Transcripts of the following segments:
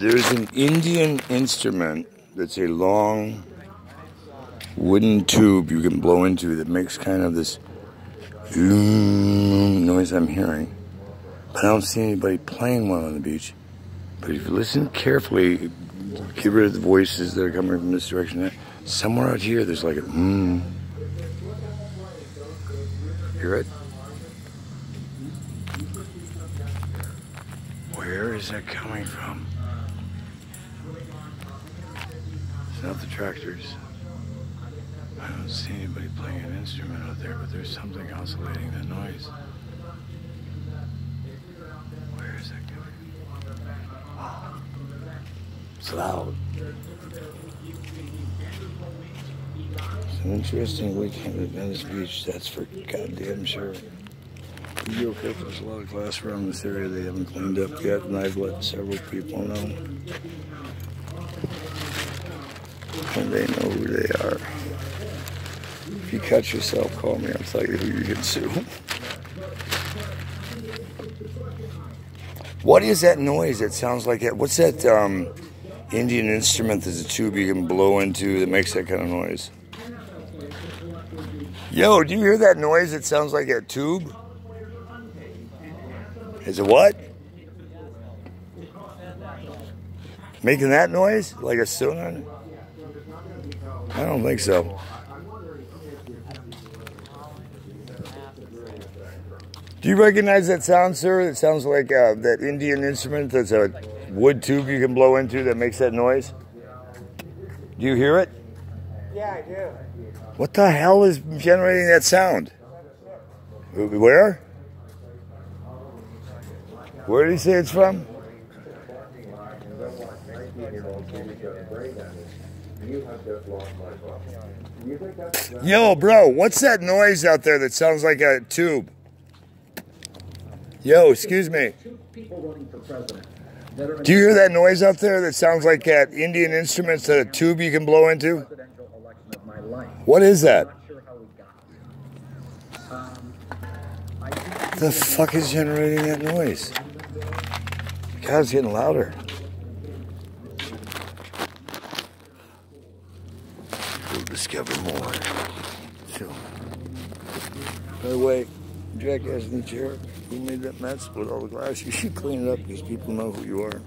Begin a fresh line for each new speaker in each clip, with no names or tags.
There's an Indian instrument that's a long wooden tube you can blow into that makes kind of this noise I'm hearing. But I don't see anybody playing one on the beach. But if you listen carefully, get rid of the voices that are coming from this direction. Somewhere out here, there's like a Hear it? Where is that coming from? It's not the tractors. I don't see anybody playing an instrument out there, but there's something oscillating that noise. Where is that coming from? It's loud. It's an interesting weekend at Venice Beach, that's for goddamn sure. Be okay, there's a lot of glass around this area they haven't cleaned up yet, and I've let several people know. And they know who they are. If you cut yourself, call me, I'll tell you who you can sue. What is that noise that sounds like that? What's that Indian instrument that's a tube you can blow into that makes that kind of noise? Yo, do you hear that noise that sounds like a tube? Is it what? Making that noise? Like a sonar? I don't think so. Do you recognize that sound, sir? It sounds like that Indian instrument that's a wood tube you can blow into that makes that noise. Do you hear it?
Yeah, I do.
What the hell is generating that sound? Where? Where did he say it's from? Yo, bro, what's that noise out there that sounds like a tube? Yo, excuse me. Do you hear that noise out there that sounds like that Indian instruments that a tube you can blow into? What is that? The fuck is generating that noise? God, it's getting louder. We'll discover more soon. By the way, jackass in the chair, who made that mess with all the glass? You should clean it up because people know who you are.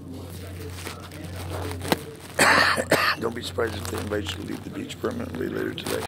Don't be surprised if they invite you to leave the beach permanently later today.